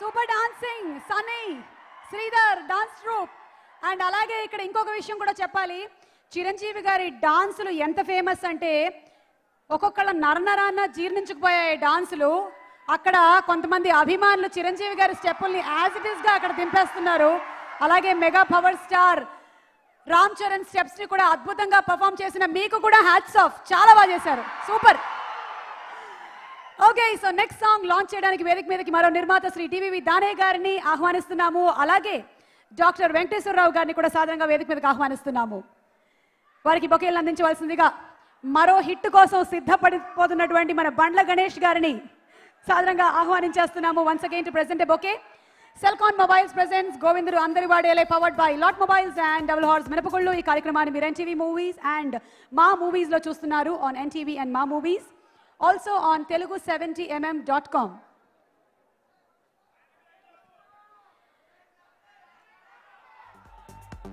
Super dancing Sunny Sridhar dance troupe. And అలాగే ఇక్కడ ఇంకొక విషయం కూడా చెప్పాలి, చిరంజీవి గారి డాన్సులు ఎంత ఫేమస్ అంటే ఒక్కొక్కళ్ళ నరనరాన్న జీర్ణించుకుపోయాయి డాన్సులు. అక్కడ కొంతమంది అభిమానులు చిరంజీవి గారి స్టెప్పుల్ని యాజ్ ఇట్ ఈస్ గా అక్కడ దింపేస్తున్నారు. అలాగే mega power star Ram Charan steps ని కూడా అద్భుతంగా పర్ఫామ్ చేసిన మీకు కూడా హ్యాట్స్ ఆఫ్, చాలా బాగా చేశారు, super. Okay, so next song launch చేయడానికి వేదిక మీదకి మరో నిర్మాత శ్రీ టీవీవి దానయ్య గారిని ఆహ్వానిస్తున్నాము. అలాగే డాక్టర్ వెంకటేశ్వరరావు గారిని కూడా సాధారణంగా వేదిక మీదకి ఆహ్వానిస్తున్నాము. వారికి బొకేలను అందించవలసిందిగా మరో హిట్ కోసం సిద్ధపడిపోతున్నటువంటి మన బండ్ల గణేష్ గారిని సాధారణంగా ఆహ్వానించేస్తున్నాము. Once again to present a bouquet. Celkon mobiles presents Govindudu Andari Vaadele powered by Lot mobiles and double horse మినపగుళ్ళు. ఈ కార్యక్రమాన్ని మీరు NTV movies and Maa movies లో చూస్తున్నారు on NTV and Maa movies, also on telugu70mm.com.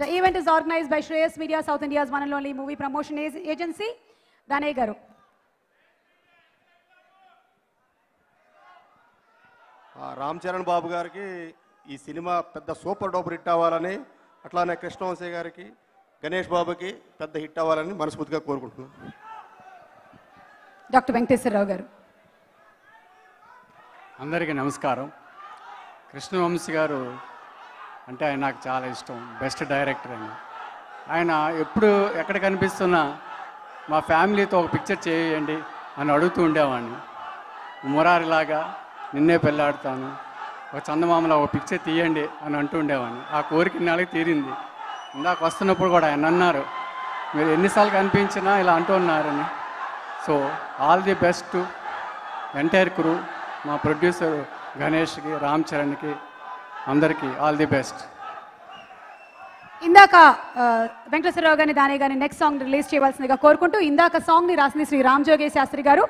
The event is organized by Shreyas Media, South India's one and only movie promotion agency. Danay garu. Ram Charan Babu గారికి ఈ cinema పెద్ద super duper hit అవ్వాలని, అట్లానే కృష్ణవంశీ గారికి గణేష్ బాబుకి పెద్ద హిట్ అవ్వాలని మనస్ఫూర్తిగా కోరుకుంటున్నాను. డాక్టర్ వెంకటేశ్వరరావు గారు. అందరికీ నమస్కారం. కృష్ణవంశీ గారు అంటే ఆయన నాకు చాలా ఇష్టం, బెస్ట్ డైరెక్టర్ అని. ఆయన ఎప్పుడు ఎక్కడ కనిపిస్తున్నా మా ఫ్యామిలీతో ఒక పిక్చర్ చేయండి అని అడుగుతూ ఉండేవాడిని. మురారిలాగా నిన్నే పెళ్ళాడుతాను, ఒక చందమామలో ఒక పిక్చర్ తీయండి అని అంటూ ఉండేవాడిని. ఆ కోరిక నాలుగు తీరింది. ఇందాక వస్తున్నప్పుడు కూడా ఆయన అన్నారు, మీరు ఎన్నిసార్లు కనిపించినా ఇలా అంటూ ఉన్నారని. So all the best entire crew, మా ప్రొడ్యూసర్ గణేష్కి, రామ్ చరణ్కి, అందరికీ ఆల్ ది బెస్ట్. ఇందాక వెంకటేశ్వరరావు గారిని దానయ్య గారిని నెక్స్ట్ సాంగ్ రిలీజ్ చేయవలసిందిగా కోరుకుంటూ, ఇందాక సాంగ్ ని రాసింది శ్రీ రామ్ జోగేశ్ శాస్త్రి గారు.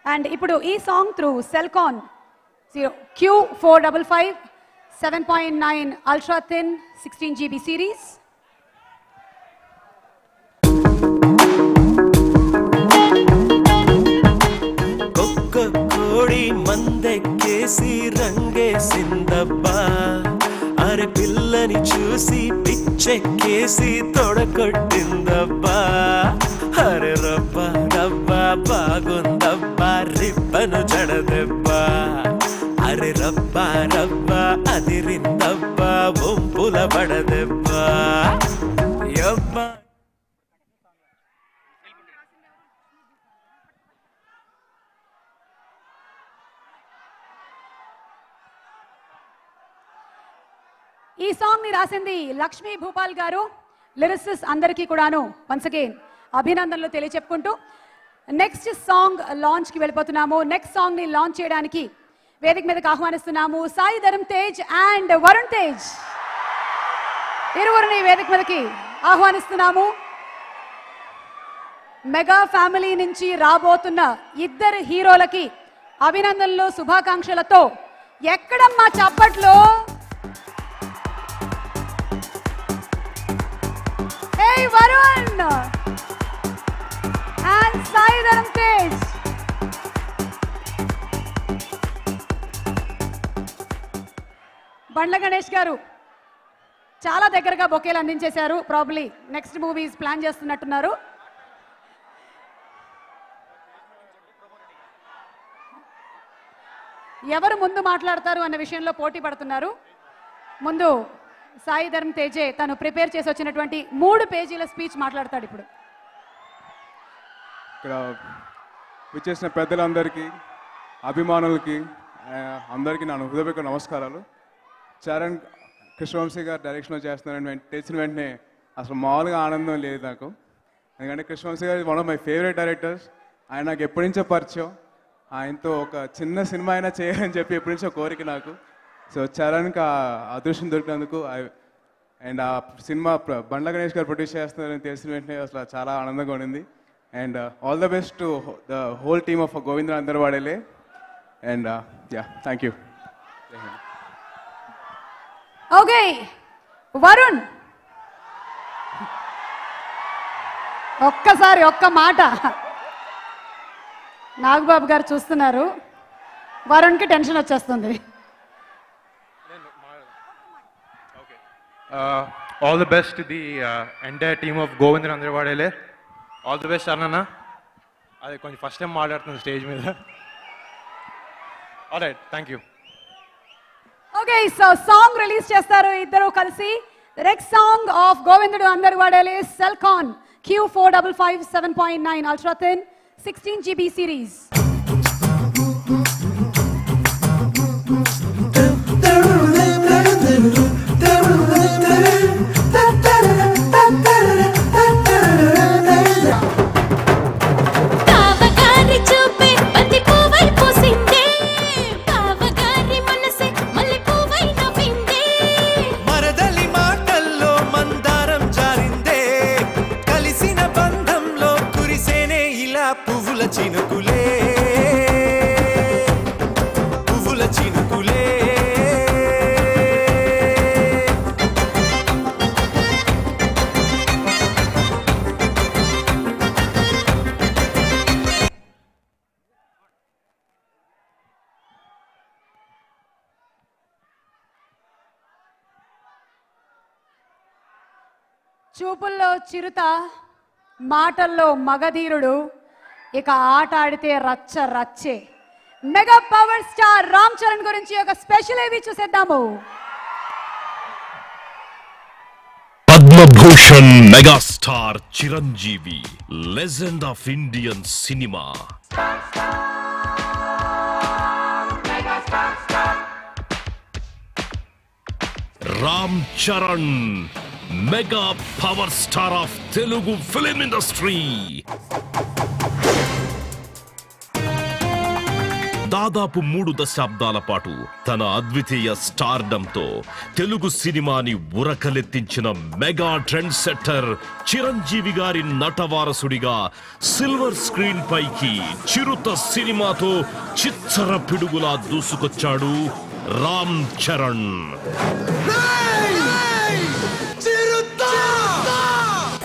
అండ్ ఇప్పుడు ఈ song through Celkon Q455 7.9 ultra thin 16 GB series. కోడి మందెక్కేసి రంగేసిందబ్బా, అరే పిల్లని చూసి పిచ్చెక్కేసి తొడకొట్టిందబ్బా, అరే రబ్బా రబ్బా బాగుందబ్బా రిబ్బను జడదెబ్బా, అరే రబ్బా రబ్బా అదిరిందబ్బా వంపుల పడదెబ్బా యబ్బా. ఈ సాంగ్ ని రాసింది లక్ష్మీ భూపాల్ గారు. లిరిసిస్ట్ అందరికీ కూడాను వన్స్ అగైన్ అభినందనలు తెలియచెప్పుకుంటూ నెక్స్ట్ సాంగ్ లాంచ్ కి వెళ్ళిపోతున్నాము. నెక్స్ట్ సాంగ్ ని లాంచ్ చేయడానికి వేదిక మీదకి ఆహ్వానిస్తున్నాము సాయి ధరమ్ తేజ్ అండ్ వరుణ్ తేజ్. ఇరువురిని వేదిక మీదకి ఆహ్వానిస్తున్నాము. మెగా ఫ్యామిలీ నుంచి రాబోతున్న ఇద్దరు హీరోలకి అభినందనలు, శుభాకాంక్షలతో. ఎక్కడమ్మా చప్పట్లు? Hey Varun and Sai Dharam Tej. Bandla Ganesh గారు చాలా దగ్గరగా బొకేలు అందించేశారు. ప్రాబ్లీ నెక్స్ట్ మూవీస్ ప్లాన్ చేస్తున్నట్టున్నారు. ఎవరు ముందు మాట్లాడతారు అన్న విషయంలో పోటీ పడుతున్నారు. ముందు సాయి ధరమ్ తేజే తను ప్రిపేర్ చేసి వచ్చినటువంటి 3 పేజీల స్పీచ్ మాట్లాడతాడు ఇప్పుడు. ఇక్కడ విచ్చేసిన పెద్దలందరికీ, అభిమానులకి అందరికీ నా హృదయపూర్వక నమస్కారాలు. చరణ్ కృష్ణవంశీ గారు డైరెక్షన్లో చేస్తున్నారని తెలిసిన వెంటనే అసలు మామూలుగా ఆనందం లేదు నాకు. ఎందుకంటే కృష్ణవంశీ గారు one of my favourite directors. ఆయన నాకు ఎప్పటి నుంచో పరిచయం. ఆయనతో ఒక చిన్న సినిమా అయినా చేయాలని చెప్పి ఎప్పటి నుంచో కోరిక నాకు. సో చరణ్కి ఆ అదృష్టం దొరికినందుకు అండ్ ఆ సినిమా బండ్ల గణేష్ గారు ప్రొడ్యూస్ చేస్తున్నారని తెలిసిన వెంటనే అసలు చాలా ఆనందంగా ఉండింది. And all the best to the whole team of Govinda Andaru Vaadele. And yeah, thank you. Okay Varun, ఒక్కసారి ఒక్క మాట. నాగబాబు గారు చూస్తున్నారు, వరుణ్కి టెన్షన్ వచ్చేస్తుంది. All the best to the entire team of Govindra Andarwadale. All the best, Arnana. అది కొంచెం ఫస్ట్ టైం మాట్లాడుతుంది స్టేజ్ మీద. Alright, thank you. Okay, so song release చేస్తారు ఇద్దరు కలిసి. The next song of Govindra Andarwadale is Selcon Q455 7.9 Ultra Thin 16 GB series. చూపుల్లో చిరుత, మాటల్లో మగధీరుడు, ఇక ఆట ఆడితే రచ్చ రచ్చే. Mega power star Ram Charan గురించి ఒక స్పెషల్ ఏవి చూసేద్దాము. Padmabhushan megastar Chiranjeevi, legend of Indian cinema. Ram Charan, mega power star of Telugu film industry. దాదాపు 3 దశాబ్దాల పాటు తన అద్వితీయ స్టార్డంతో తెలుగు సినిమాని ఉరకలెత్తించిన మెగా ట్రెండ్ సెట్టర్ చిరంజీవి గారి నటవారసుడిగా సిల్వర్ స్క్రీన్ పైకి చిరుత సినిమాతో చిచ్చర పిడుగులా దూసుకొచ్చాడు రామ్ చరణ్.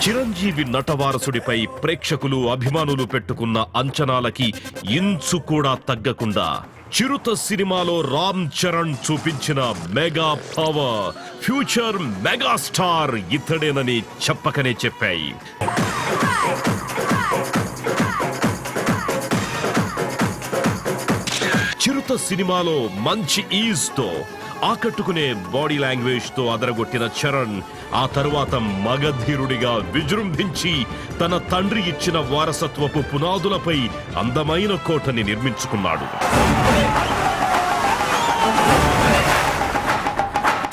చిరంజీవి నటవారసుడిపై ప్రేక్షకులు, అభిమానులు పెట్టుకున్న అంచనాలకి ఇంచు కూడా తగ్గకుండా చిరుత సినిమాలో రామ్ చరణ్ చూపించిన మెగా పవర్, ఫ్యూచర్ మెగాస్టార్ ఇతడేనని చెప్పకనే చెప్పాయి. చిరుత సినిమాలో మంచి ఈజ్ తో, ఆకట్టుకునే బాడీ లాంగ్వేజ్ తో అదరగొట్టిన చరణ్ ఆ తరువాత మగధీరుడిగా విజృంభించి తన తండ్రి ఇచ్చిన వారసత్వపు పునాదులపై అందమైన కోటని నిర్మించుకున్నాడు.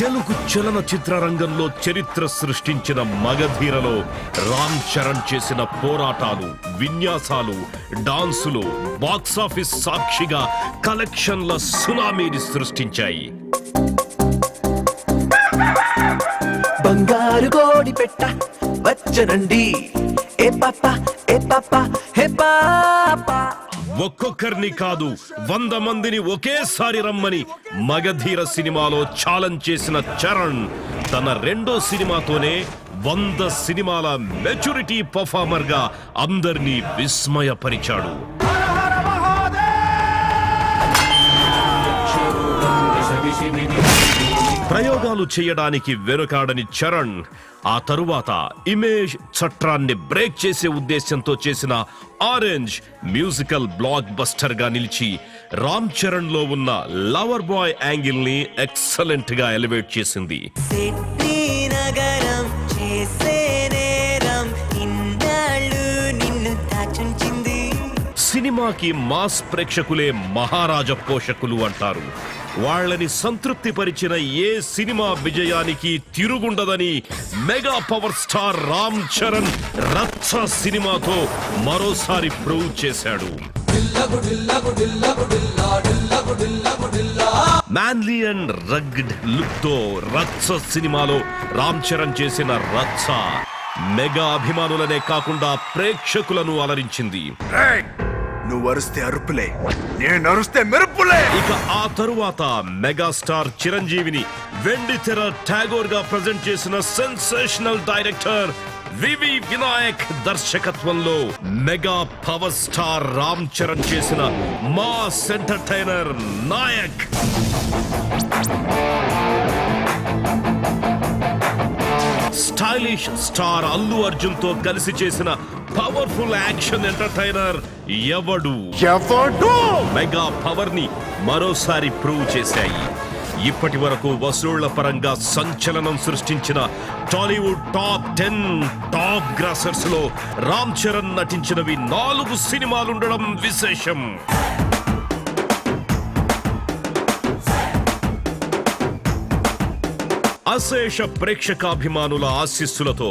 తెలుగు చలనచిత్ర రంగంలో చరిత్ర సృష్టించిన మగధీరలో రామ్ చరణ్ చేసిన పోరాటాలు, విన్యాసాలు, డాన్సులు బాక్సాఫీస్ సాక్షిగా కలెక్షన్ల సునామీని సృష్టించాయి. బంగారు కోడి పెట్ట వచ్చనండి, ఏ పాప ఏ పాప హే పాప. ఒక్కొక్కరిని కాదు 100 మందిని ఒకేసారి రమ్మని మగధీర సినిమాలో ఛాలెంజ్ చేసిన చరణ్ తన రెండో సినిమాతోనే 100 సినిమాల మెచ్యూరిటీ పర్ఫార్మర్ గా అందరినీ విస్మయపరిచాడు. ప్రయోగాలు చేయడానికి వెనుకాడని చరణ్ ఆ తరువాత ఇమేజ్ చట్రాన్ని బ్రేక్ చేసే ఉద్దేశంతో చేసిన ఆరెంజ్ మ్యూజికల్ బ్లాక్ బస్టర్ గా నిలిచి రామ్ చరణ్ లో ఉన్న లవర్ బాయ్ యాంగిల్ ని ఎక్సలెంట్ గా ఎలివేట్ చేసింది. సినిమాకి మాస్ ప్రేక్షకులే మహారాజ పోషకులు అంటారు. వాళ్ళని సంతృప్తి పరిచిన ఏ సినిమా విజయానికి తిరుగుండదని mega power star Ram Charan Racha సినిమాతో మరోసారి ప్రూవ్ చేశాడు. మ్యాన్లీ అండ్ రగ్డ్ లుక్ తో రచ్చ సినిమాలో రామ్ చరణ్ చేసిన రచ్చ మెగా అభిమానులనే కాకుండా ప్రేక్షకులను అలరించింది. నువ్వు అరుస్తే అరుపులే, నేను అరుస్తే మెరుపులే. ఇక ఆ తరువాత మెగాస్టార్ చిరంజీవిని వెండి తెర ఠాగోర్ గా ప్రజెంట్ చేసిన సెన్సేషనల్ డైరెక్టర్ వివి వినాయక్ దర్శకత్వంలో mega power star Ram Charan చేసిన mass entertainer Nayak. Stylish star Allu Arjun తో కలిసి చేసిన powerful action entertainer Yevadu mega power ని మరోసారి ప్రూవ్ చేశాయి. ఇప్పటి వరకు వసూళ్ల పరంగా సంచలనం సృష్టించిన టాలీవుడ్ టాప్ 10 టాప్ గ్రాసర్స్ లో రామ్ చరణ్ నటించినవి 4 సినిమాలుండడం విశేషం. అశేష ప్రేక్షకాభిమానుల ఆశీస్సులతో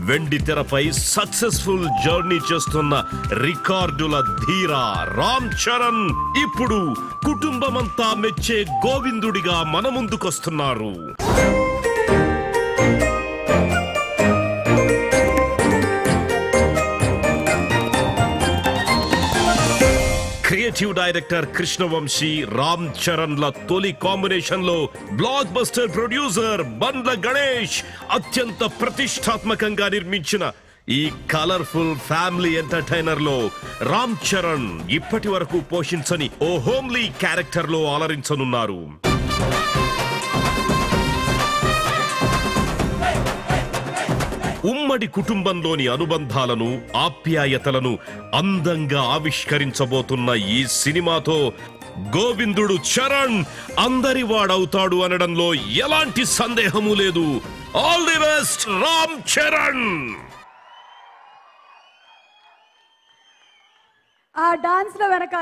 వెండి తెరపై సక్సెస్ఫుల్ జర్నీ చేస్తున్న రికార్డుల ధీర రామ్ చరణ్ ఇప్పుడు కుటుంబమంతా మెచ్చే గోవిందుడిగా మన ముందుకొస్తున్నారు. క్రియేటివ్ డైరెక్టర్ కృష్ణవంశీ రామ్ చరణ్ ల తొలి కాంబినేషన్ లో block buster producer Bandla Ganesh అత్యంత ప్రతిష్టాత్మకంగా నిర్మించిన ఈ కలర్ఫుల్ ఫ్యామిలీ ఎంటర్టైనర్ లో రామ్ చరణ్ ఇప్పటి వరకు పోషించని ఓ హోమ్లీ క్యారెక్టర్ లో అలరించనున్నారు. ఉమ్మడి కుటుంబంలోని అనుబంధాలను ఆప్యాయతలను అందంగా ఆవిష్కరించబోతున్న ఈ సినిమాతో గోవిందుడు చరణ్ అందరివాడవుతాడు అనడంలో ఎలాంటి సందేహము లేదు. All the best Ram Charan. ఆ డాన్స్ లో వెనకాల